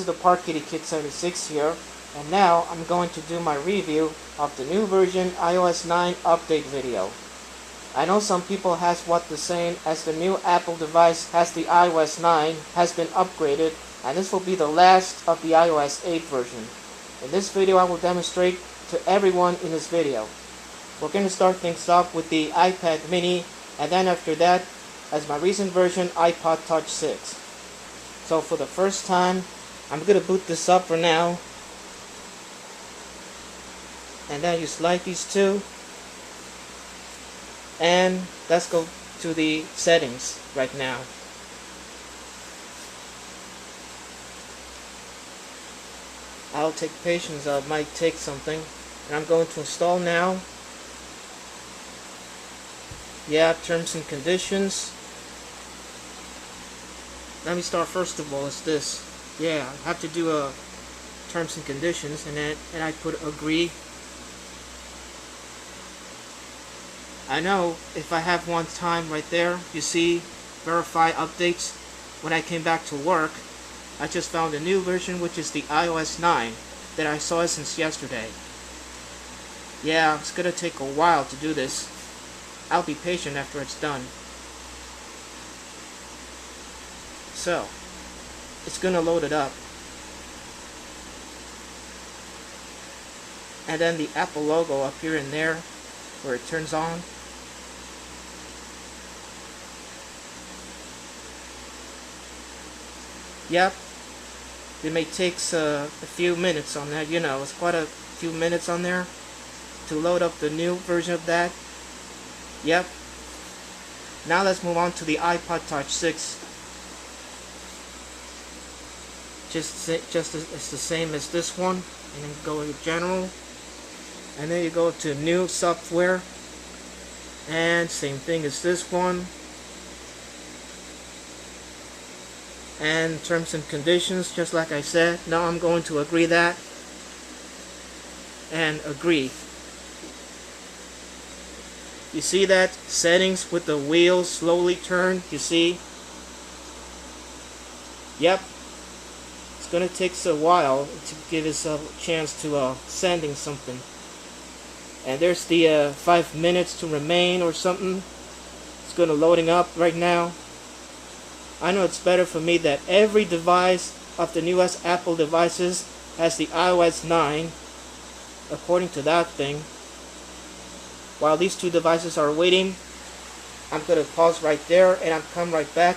is the Park Kitty Kid 76 here, and now I'm going to do my review of the new version iOS 9 update video. I know some people has what the same as the new Apple device has the iOS 9 has been upgraded, and this will be the last of the iOS 8 version. In this video I will demonstrate to everyone in this video. We're going to start things off with the iPad mini, and then after that as my recent version iPod Touch 6. So for the first time I'm going to boot this up for now, and then you slide these two, and let's go to the settings right now. I'll take patience, it might take something, and I'm going to install now. Yeah, terms and conditions. Let me start first of all, it's this. Yeah, I have to do a terms and conditions, and I put agree. I know if I have one time right there, you see verify updates. When I came back to work, I just found a new version, which is the iOS 9 that I saw since yesterday. Yeah, it's gonna take a while to do this. I'll be patient after it's done. So, it's gonna load it up. And then the Apple logo up here and there, where it turns on. Yep, it may take a few minutes on that, it's quite a few minutes on there to load up the new version of that. Yep. Now let's move on to the iPod Touch 6. It's the same as this one, and then go to general, and then you go to new software, and same thing as this one, and terms and conditions, just like I said. Now I'm going to agree that, and agree. You see that settings with the wheels slowly turn, you see? Yep. It's gonna take a while to give us a chance to sending something. And there's the 5 minutes to remain or something. It's gonna loading up right now. I know it's better for me that every device of the newest Apple devices has the iOS 9 according to that thing. While these two devices are waiting, I'm going to pause right there, and I'll come right back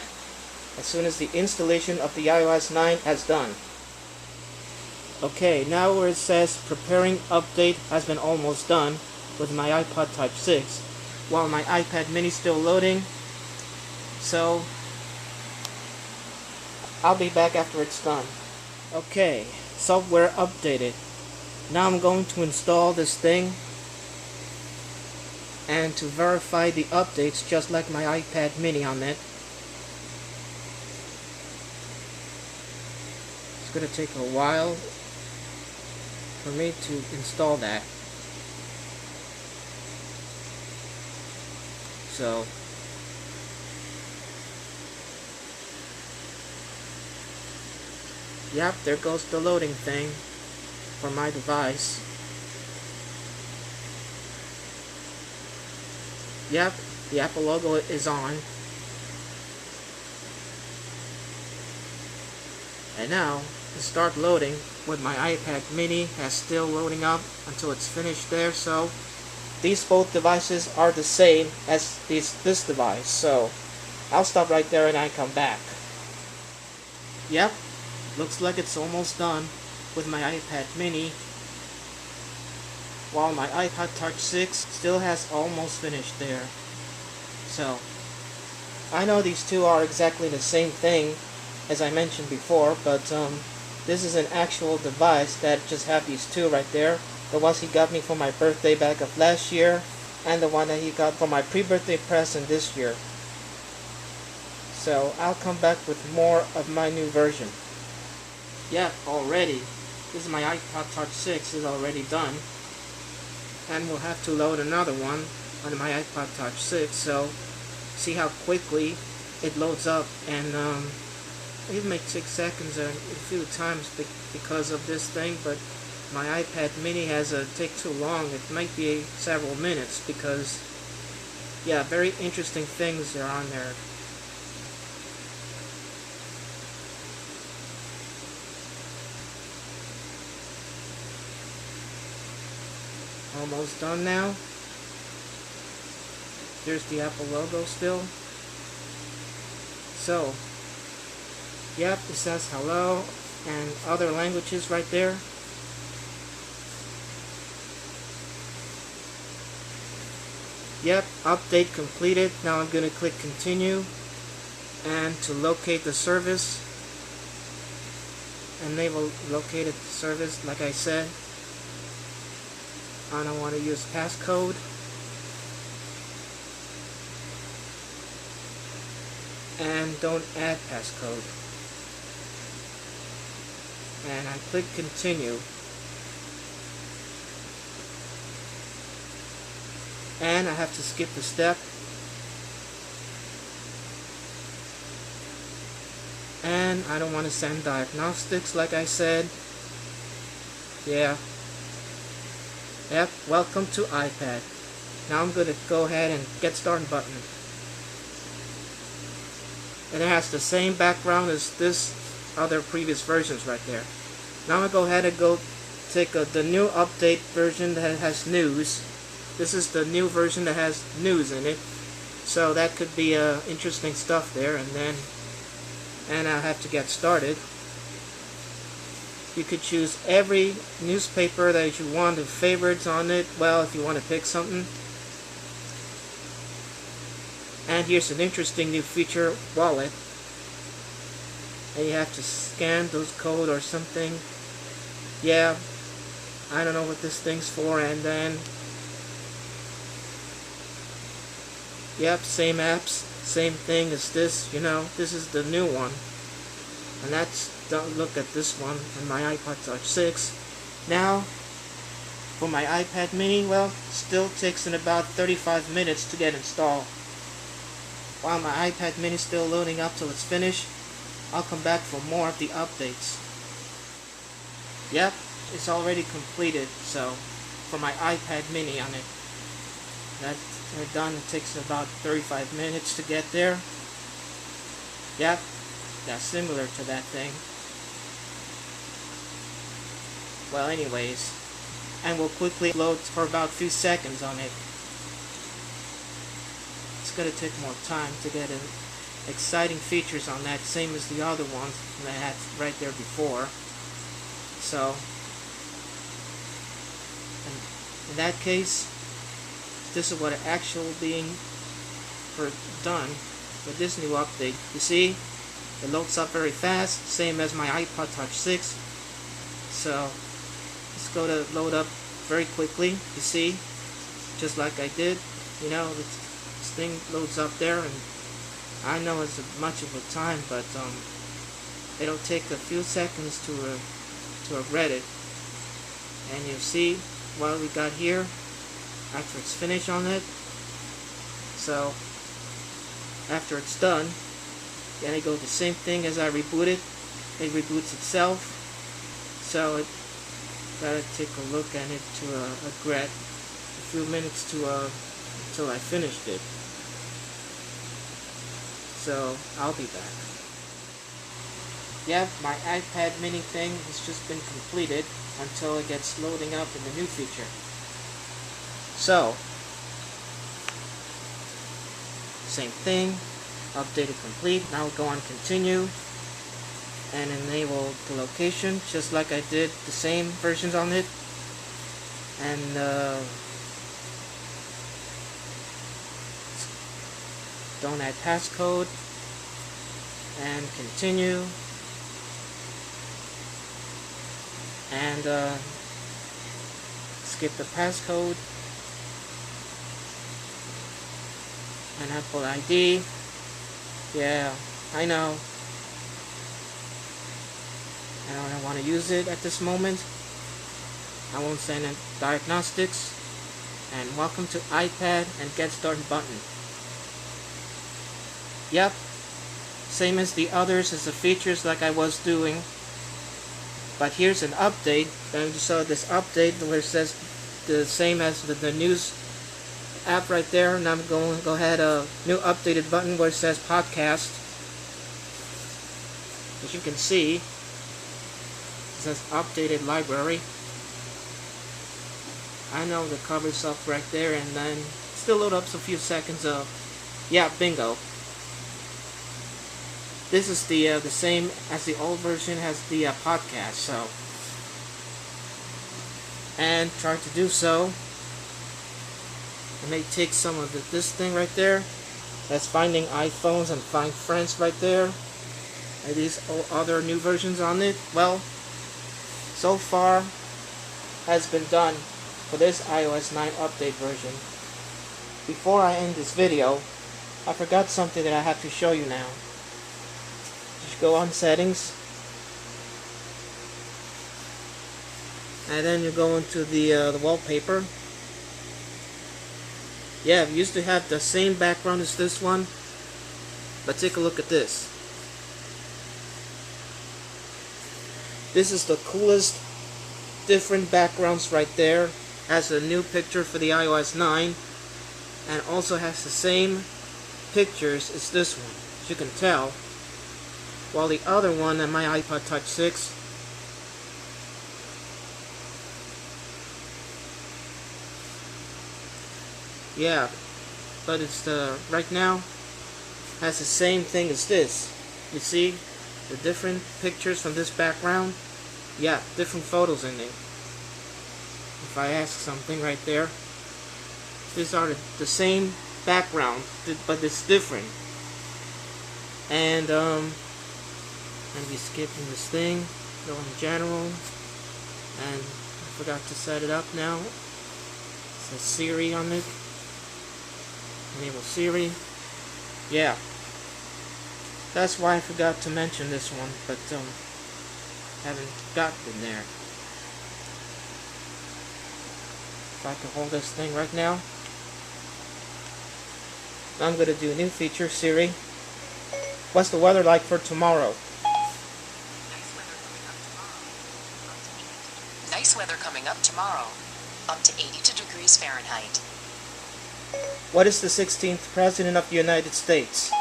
as soon as the installation of the iOS 9 has done. Okay, now where it says preparing update has been almost done with my iPod Touch 6, while my iPad mini is still loading. So I'll be back after it's done. Okay, software updated. Now I'm going to install this thing and to verify the updates, just like my iPad mini on it. It's gonna take a while for me to install that. So yep, there goes the loading thing for my device. Yep, the Apple logo is on. And now, to start loading with my iPad mini has still loading up until it's finished there. So these both devices are the same as this device. So I'll stop right there and I come back. Yep, looks like it's almost done with my iPad mini, while my iPod Touch 6 still has almost finished there. So I know these two are exactly the same thing as I mentioned before, but this is an actual device that just have these two right there. The ones he got me for my birthday back of last year, and the one that he got for my pre-birthday present this year. So I'll come back with more of my new version. Yeah, already. This is my iPod Touch 6 is already done. And we'll have to load another one on my iPod Touch 6, so see how quickly it loads up, and it may take seconds a few times because of this thing, but my iPad mini has a take too long. It might be several minutes because, yeah, very interesting things are on there. Almost done now. There's the Apple logo still. So, yep, it says hello and other languages right there. Yep, update completed. Now I'm going to click continue, and to locate the service, enable located service like I said. I don't want to use passcode. And don't add passcode. And I click continue. And I have to skip the step. And I don't want to send diagnostics like I said. Yeah. Yep, welcome to iPad. Now I'm going to go ahead and get started button. And it has the same background as this other previous versions right there. Now I'm going to go ahead and go take the new update version that has news. This is the new version that has news in it. So that could be interesting stuff there. And I'll have to get started. You could choose every newspaper that you want, the favorites on it. Well, if you want to pick something. And here's an interesting new feature, wallet. And you have to scan those code or something. Yeah, I don't know what this thing's for. And then, yep, same apps, same thing as this. You know, this is the new one. And don't look at this one on my iPod Touch 6. Now, for my iPad mini, well, still takes in about 35 minutes to get installed. While my iPad mini is still loading up till it's finished, I'll come back for more of the updates. Yep, it's already completed, so for my iPad mini on it. They're done. It takes about 35 minutes to get there. Yep, that's similar to that thing. Well, anyways, and we'll quickly load for about a few seconds on it. It's gonna take more time to get exciting features on that, same as the other ones that I had right there before. So, in that case, this is what it actually being done with this new update. You see, it loads up very fast, same as my iPod Touch 6. So, it's going to load up very quickly. You see, just like I did. You know, this thing loads up there, and I know it's much of a time, but it'll take a few seconds to have read it. And you see what we got here after it's finished on it. So after it's done, then it goes the same thing as I rebooted. It reboots itself. So it gotta take a look at it to regret a few minutes to until I finished it. So I'll be back. Yeah, my iPad mini thing has just been completed until it gets loading up in the new feature. So, same thing, updated complete. Now we'll go on continue and enable the location just like I did the same versions on it. And don't add passcode and continue. And skip the passcode and Apple ID. Yeah, I know. I don't want to use it at this moment. I won't send in diagnostics. And welcome to iPad and get started button. Yep. same as the others, as the features like I was doing. But here's an update. And you saw this update where it says the same as the news app right there. And I'm going to go ahead, new updated button where it says podcast. As you can see, it says updated library. I know the cover's up right there, and then still load up a few seconds of, yeah, bingo. This is the same as the old version, has the podcast. So, and try to do so. I may take some of this thing right there. That's finding iPhones and find friends right there. And these other new versions on it. Well, so far has been done for this iOS 9 update version. Before I end this video, I forgot something that I have to show you now. Just go on settings, and then you go into the wallpaper. Yeah, we used to have the same background as this one, but take a look at this. This is the coolest different backgrounds right there. Has a new picture for the iOS 9, and also has the same pictures as this one, as you can tell. While the other one on my iPod Touch 6, yeah, but it's right now has the same thing as this. You see the different pictures from this background? Yeah, different photos in it. If I ask something right there, these are the same background, but it's different. And I'm be skipping this thing, go in general, and I forgot to set it up now. It says Siri on it. Enable Siri. Yeah, that's why I forgot to mention this one, but haven't gotten there. If I can hold this thing right now, I'm gonna do a new feature. Siri, what's the weather like for tomorrow? Nice weather coming up tomorrow. Up to 82 degrees Fahrenheit. What is the 16th President of the United States?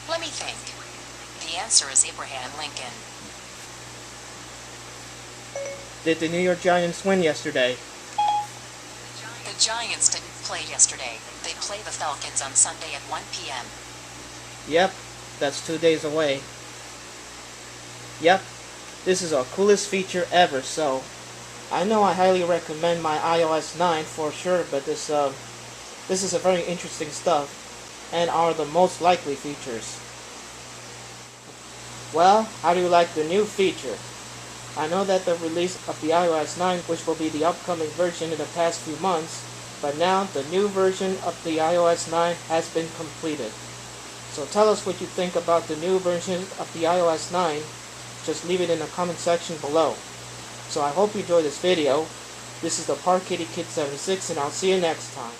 Let me think. The answer is Abraham Lincoln. Did the New York Giants win yesterday? The Giants didn't play yesterday. They play the Falcons on Sunday at 1 p.m. Yep, that's 2 days away. Yep, this is our coolest feature ever, so I know I highly recommend my iOS 9 for sure, but this is a very interesting stuff and are the most likely features. Well, how do you like the new feature? I know that the release of the iOS 9, which will be the upcoming version in the past few months, but now the new version of the iOS 9 has been completed. So tell us what you think about the new version of the iOS 9. Just leave it in the comment section below. So I hope you enjoyed this video. This is the Park Kitty Kid 76, and I'll see you next time.